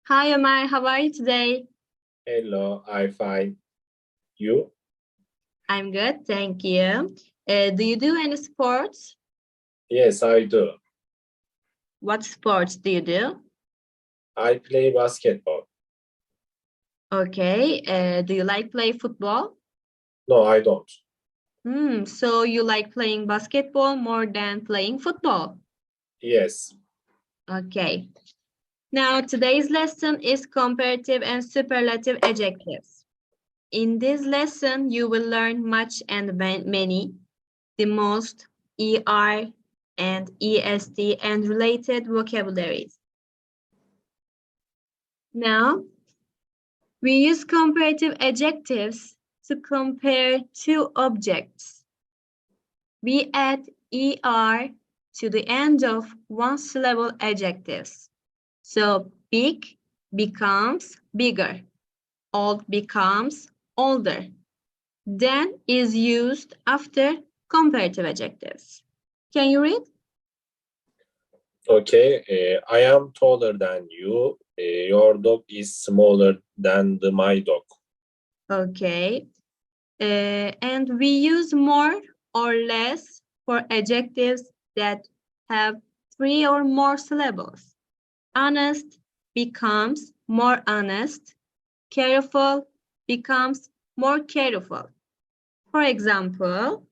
Hi, Omar. How are you today? Hello, I'm fine. You? I'm good, thank you. Do you do any sports? Yes, I do. What sports do you do? I play basketball. Okay. Do you like play football? No, I don't. So you like playing basketball more than playing football? Yes. Okay. Now, today's lesson is comparative and superlative adjectives. In this lesson, you will learn much and many, the most, ER, and EST, and related vocabularies. Now, we use comparative adjectives to compare two objects. We add ER to the end of one-syllable adjectives. So big becomes bigger, old becomes older. Then is used after comparative adjectives. Can you read? Okay. I am taller than you. Your dog is smaller than my dog. Okay. And we use more or less for adjectives that have three or more syllables. Honest becomes more honest. Careful becomes more careful. For example,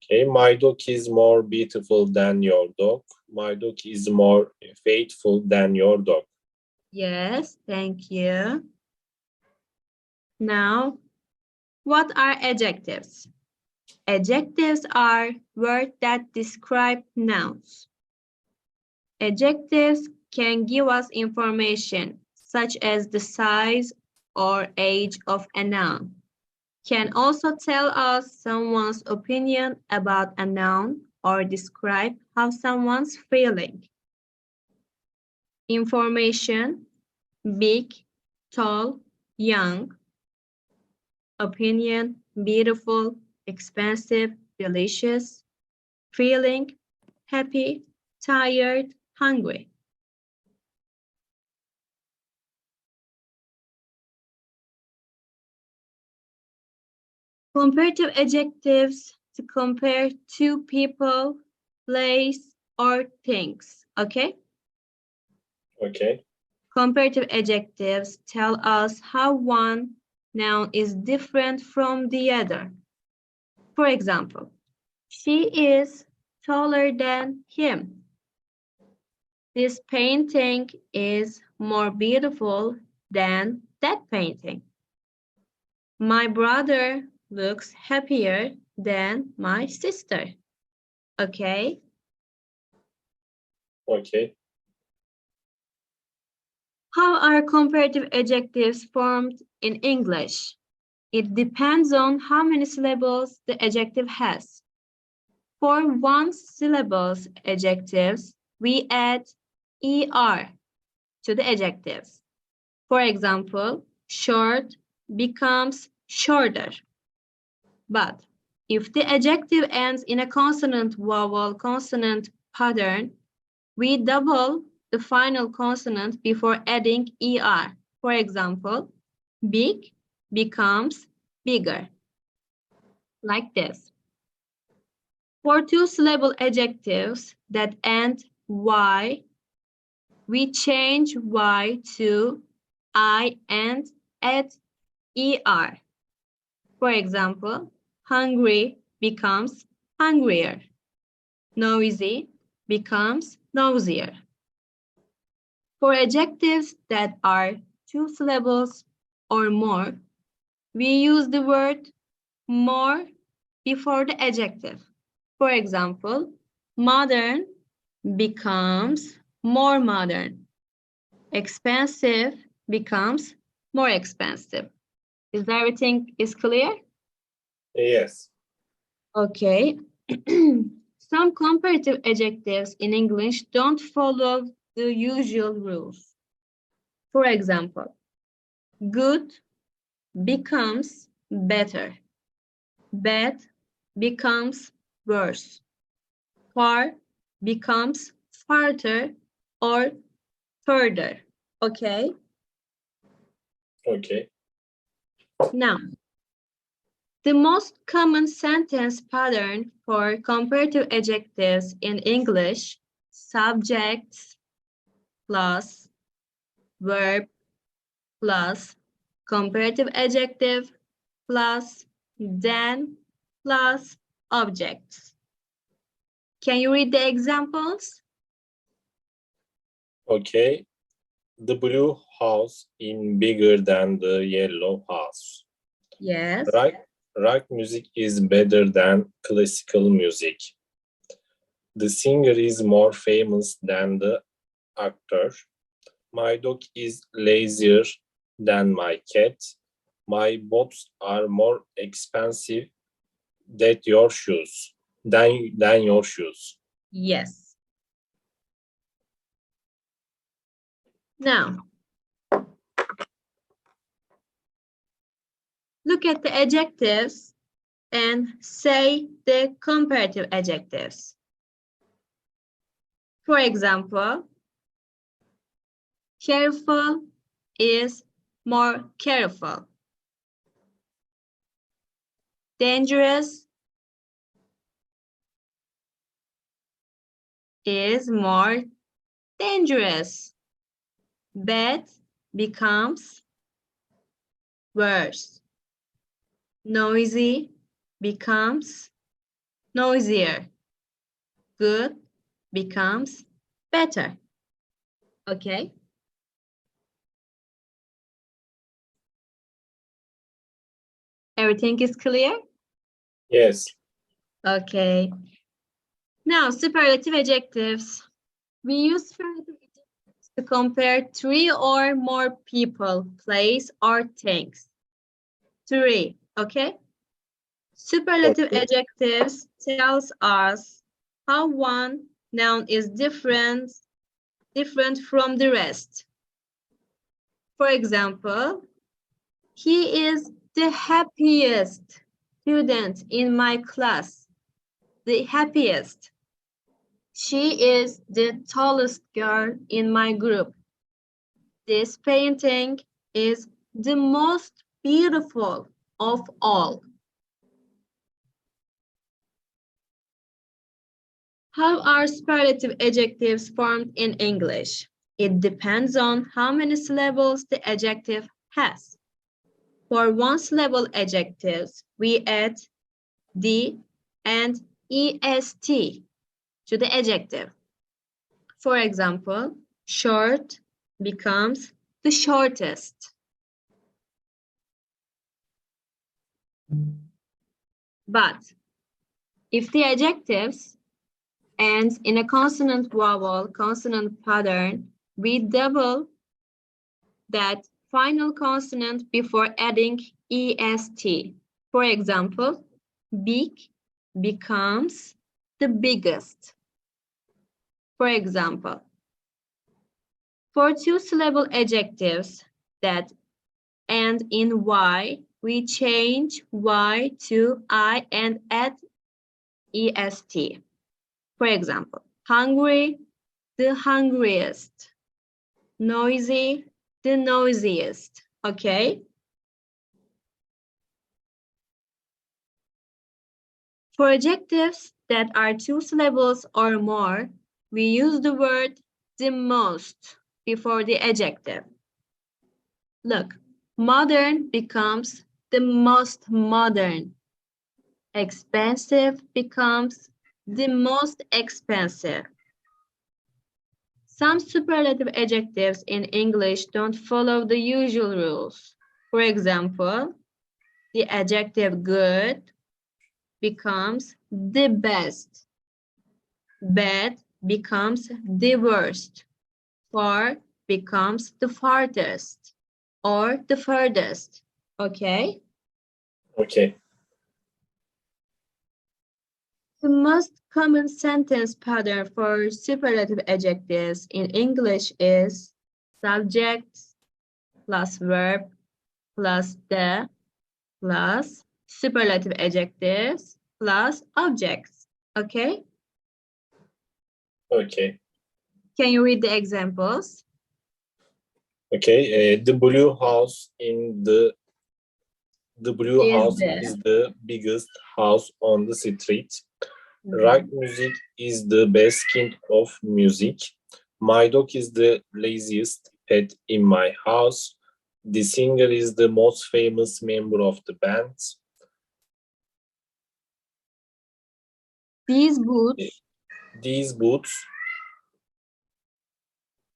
Okay. My dog is more beautiful than your dog. My dog is more faithful than your dog. yes, thank you. Now, what are adjectives? Adjectives are words that describe nouns. Adjectives can give us information such as the size or age of a noun. Can also tell us someone's opinion about a noun or describe how someone's feeling. Information, big, tall, young. Opinion, beautiful, expensive, delicious. Feeling, happy, tired, hungry. Comparative adjectives to compare two people, place, or things. Okay? Okay. Comparative adjectives tell us how one noun is different from the other. For example, she is taller than him. This painting is more beautiful than that painting. My brother looks happier than my sister. Okay? Okay. How are comparative adjectives formed in English? It depends on how many syllables the adjective has. For one-syllable adjectives, we add er to the adjectives. For example, short becomes shorter. But if the adjective ends in a consonant-vowel consonant pattern, we double the final consonant before adding er. For example, big becomes bigger, like this. For two-syllable adjectives that end y, we change y to I and add er. For example, hungry becomes hungrier. Noisy becomes noisier. For adjectives that are two syllables or more, we use the word more before the adjective. For example, modern becomes more modern. Expensive becomes more expensive. Is everything is clear? Yes. Okay. Some comparative adjectives in English don't follow the usual rules. For example, good becomes better. Bad becomes worse. Far becomes farther or further. Okay. Okay. Now, the most common sentence pattern for comparative adjectives in English, subjects plus verb plus comparative adjective plus then plus objects. Can you read the examples? Okay. The blue house is bigger than the yellow house. Yes. Rock music is better than classical music. The singer is more famous than the actor. My dog is lazier than my cat. My boots are more expensive than your shoes. Than your shoes. Yes. Now, look at the adjectives and say the comparative adjectives. For example, careful is more careful. Dangerous is more dangerous. Bad becomes worse. Noisy becomes noisier. Good becomes better. Okay? Everything is clear? Yes. Okay. Now, superlative adjectives. We use superlative adjectives to compare three or more people, place, or things. Three, okay? Superlative Okay. adjectives tells us how one noun is different from the rest. For example, he is the happiest student in my class. The happiest. She is the tallest girl in my group. This painting is the most beautiful of all. How are superlative adjectives formed in English? It depends on how many syllables the adjective has. For one-syllable adjectives, we add the and est to the adjective. For example, short becomes the shortest. But if the adjectives ends in a consonant vowel, consonant pattern, we double that final consonant before adding est. For example, big becomes the biggest. For example, for two-syllable adjectives that end in y, we change y to I and add est. For example, hungry, the hungriest. Noisy, the noisiest. Okay? For adjectives that are two syllables or more, we use the word the most before the adjective. Look, modern becomes the most modern. Expensive becomes the most expensive. Some superlative adjectives in English don't follow the usual rules. For example, the adjective good becomes the best. Bad becomes the worst. Far becomes the farthest or the furthest. Okay? Okay. The most common sentence pattern for superlative adjectives in English is subjects plus verb plus the plus superlative adjectives plus objects. Okay? Okay. Can you read the examples? Okay, the blue house Is is the biggest house on the street. the Rock music is the best kind of music. My dog is the laziest pet in my house. The singer is the most famous member of the band. These boots. These boots,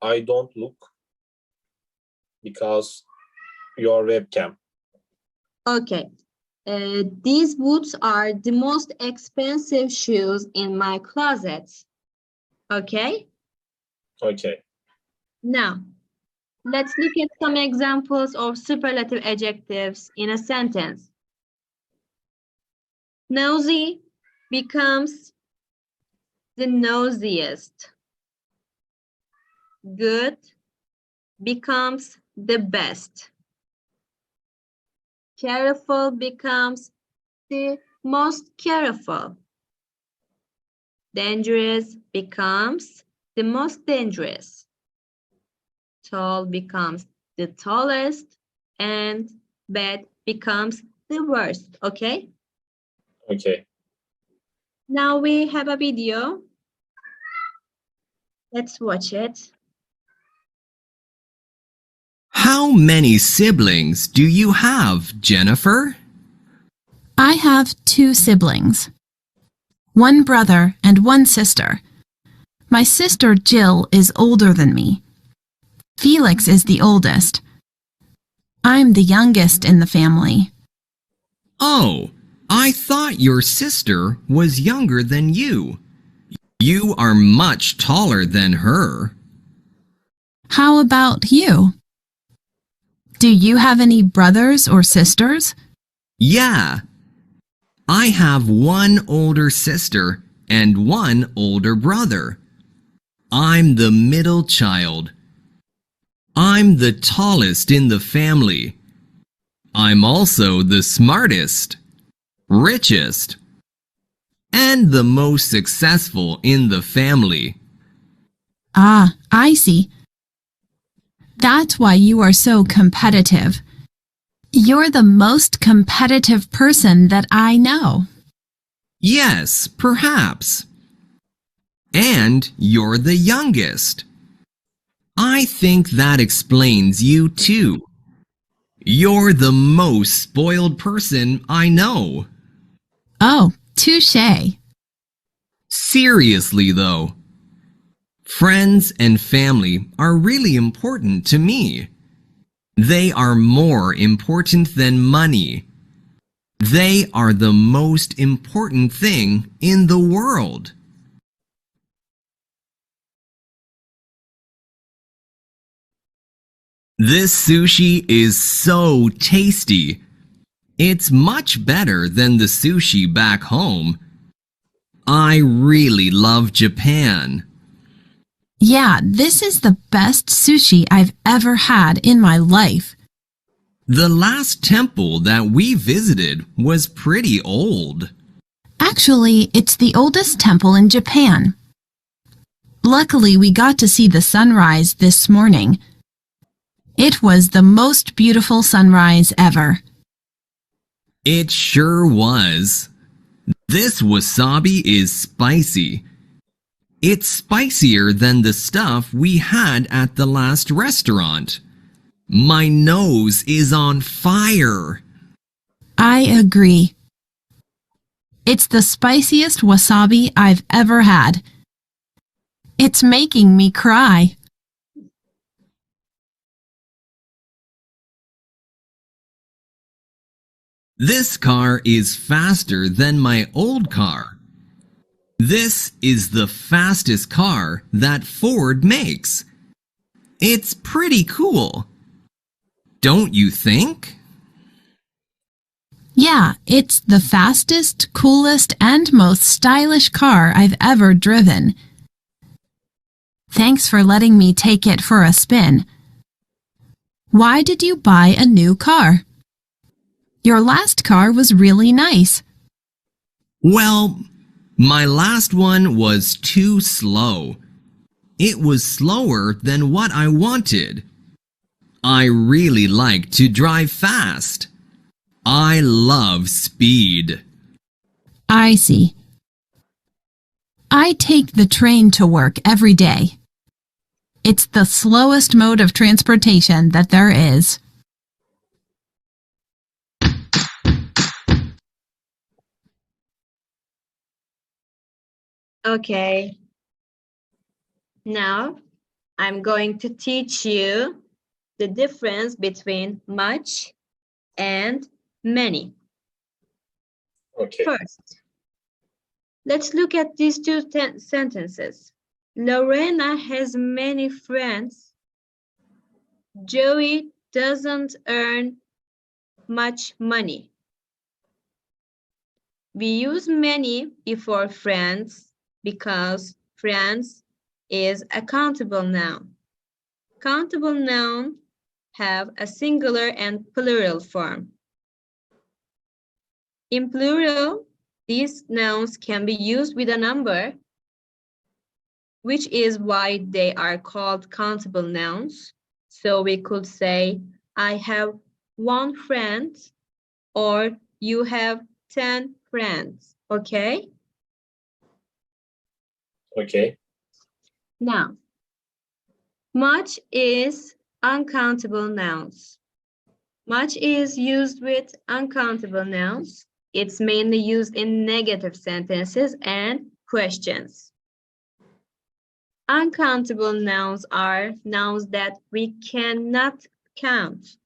I don't look because your webcam. Okay. These boots are the most expensive shoes in my closet. Okay. Okay. Now, let's look at some examples of superlative adjectives in a sentence. Nosy becomes the nosiest. Good becomes the best. Careful becomes the most careful. Dangerous becomes the most dangerous. Tall becomes the tallest, and bad becomes the worst. Okay? Okay. Now we have a video. Let's watch it. How many siblings do you have, Jennifer? I have 2 siblings, 1 brother and 1 sister. My sister Jill is older than me. Felix is the oldest. I'm the youngest in the family. Oh, I thought your sister was younger than you. You are much taller than her. How about you? Do you have any brothers or sisters? Yeah, I have 1 older sister and 1 older brother. I'm the middle child. I'm the tallest in the family. I'm also the smartest, richest, and the most successful in the family. Ah, I see. That's why you are so competitive. You're the most competitive person that I know. Yes, perhaps. And you're the youngest. I think that explains you too. You're the most spoiled person I know. Oh, touche. Seriously though, friends and family are really important to me. They are more important than money. They are the most important thing in the world. This sushi is so tasty. It's much better than the sushi back home. I really love Japan. Yeah, this is the best sushi I've ever had in my life. The last temple that we visited was pretty old. Actually, it's the oldest temple in Japan. Luckily, we got to see the sunrise this morning. It was the most beautiful sunrise ever. It sure was. This wasabi is spicy. It's spicier than the stuff we had at the last restaurant. My nose is on fire. I agree. It's the spiciest wasabi I've ever had. It's making me cry. This car is faster than my old car. This is the fastest car that Ford makes. It's pretty cool. Don't you think? Yeah, it's the fastest, coolest, and most stylish car I've ever driven. Thanks for letting me take it for a spin. Why did you buy a new car? Your last car was really nice. Well, my last one was too slow. It was slower than what I wanted. I really like to drive fast. I love speed. I see. I take the train to work every day. It's the slowest mode of transportation that there is. Okay. Now, I'm going to teach you the difference between much and many. Okay. First, let's look at these two sentences. Lorena has many friends. Joey doesn't earn much money. We use many before friends because friends is a countable noun. Countable nouns have a singular and plural form. In plural, these nouns can be used with a number, which is why they are called countable nouns. So we could say, I have 1 friend, or you have 10 friends, okay? Okay. Now, much is uncountable nouns. Much is used with uncountable nouns. It's mainly used in negative sentences and questions. Uncountable nouns are nouns that we cannot count,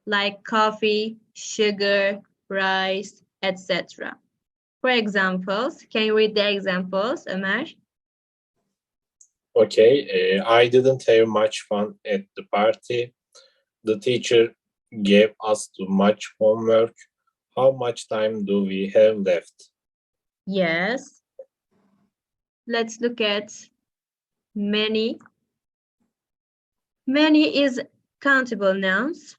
like coffee, sugar, rice, etc. For examples, can you read the examples, Ömer? Okay. I didn't have much fun at the party. The teacher gave us too much homework. How much time do we have left? Yes. Let's look at many. Many is countable nouns.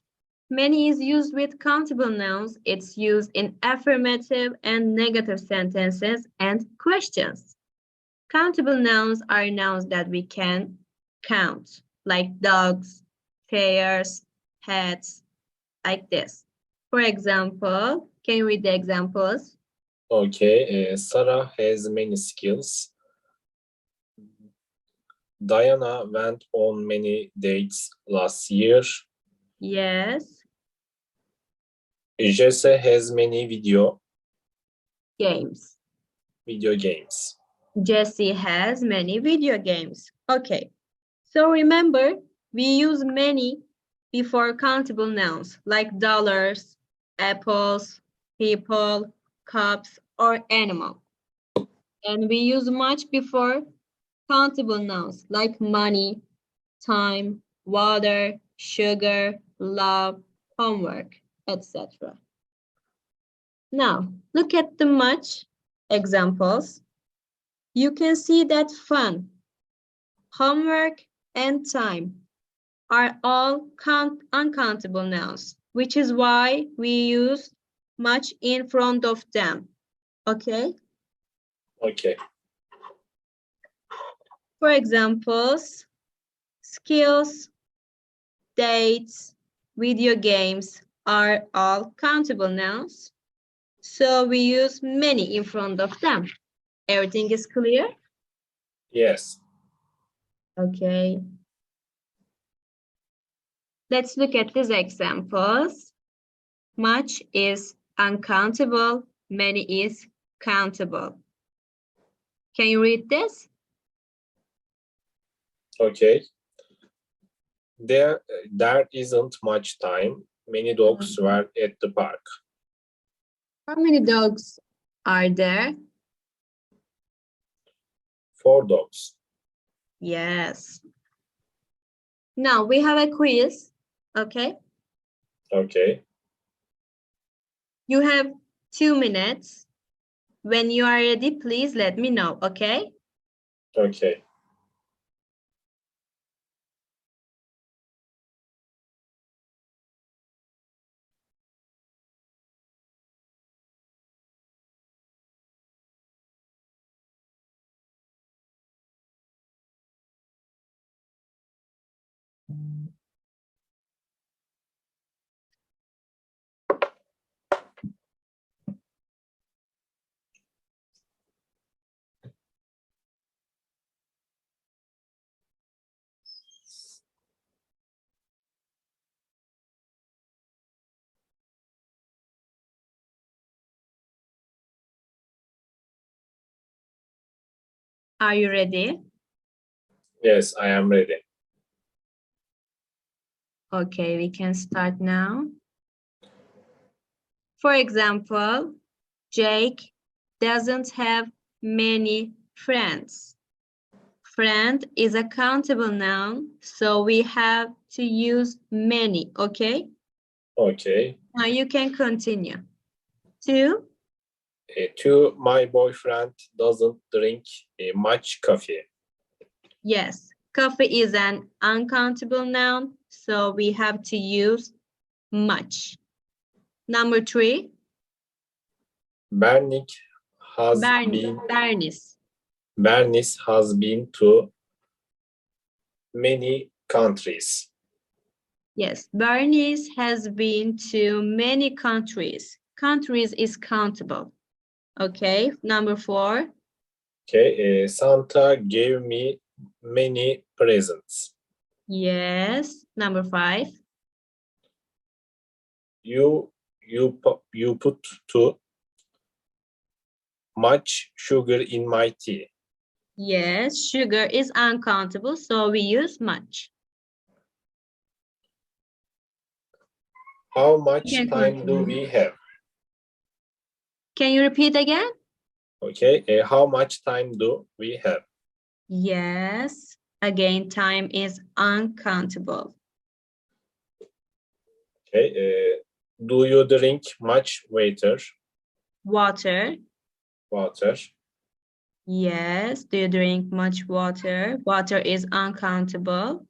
Many is used with countable nouns. It's used in affirmative and negative sentences and questions. Countable nouns are nouns that we can count, like dogs, chairs, hats, like this. For example, can you read the examples? Okay. Sarah has many skills. Diana went on many dates last year. Yes. Jesse has many video Games. games. Jesse has many video games. Okay. So remember, we use many before countable nouns like dollars, apples, people, cups, or animal. And we use much before countable nouns like money, time, water, sugar, love, homework, etc. Now, look at the much examples. You can see that fun, homework, and time are all uncountable nouns, which is why we use much in front of them. Okay? Okay. For examples, skills, dates, video games are all countable nouns. So we use many in front of them. Everything is clear? Yes. Okay. Let's look at these examples. Much is uncountable, many is countable. Can you read this? Okay. There isn't much time. Many dogs were at the park. How many dogs are there? 4 dogs. Yes. Now we have a quiz, okay? Okay. You have 2 minutes. When you are ready, please let me know, okay? Okay. Are you ready? Yes, I am ready. Okay, we can start now. For example, Jake doesn't have many friends. Friend is a countable noun, so we have to use many, okay? Okay. Now you can continue. 2, 2, my boyfriend doesn't drink much coffee. yes, coffee is an uncountable noun, so we have to use much. Number 3, Bernice has been to many countries. Yes, Bernice has been to many countries. Countries is countable. Okay, number 4. Okay, Santa gave me many presents. Yes, number 5. You put too much sugar in my tea. Yes, sugar is uncountable, so we use much. How much You can time do continue. we have? Can you repeat again? Okay, how much time do we have? Yes, again, time is uncountable. Okay, do you drink much water? Water. Water. Yes, do you drink much water? Water is uncountable.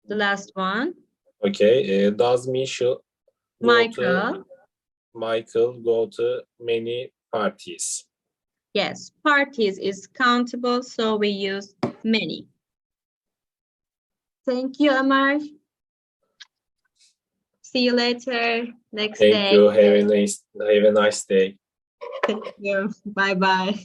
The last one. Okay, does Michael go to many parties? Yes, parties is countable, so we use many. Thank you, Amar. See you later next day. Thank you. Have a nice day. Thank you. Bye-bye.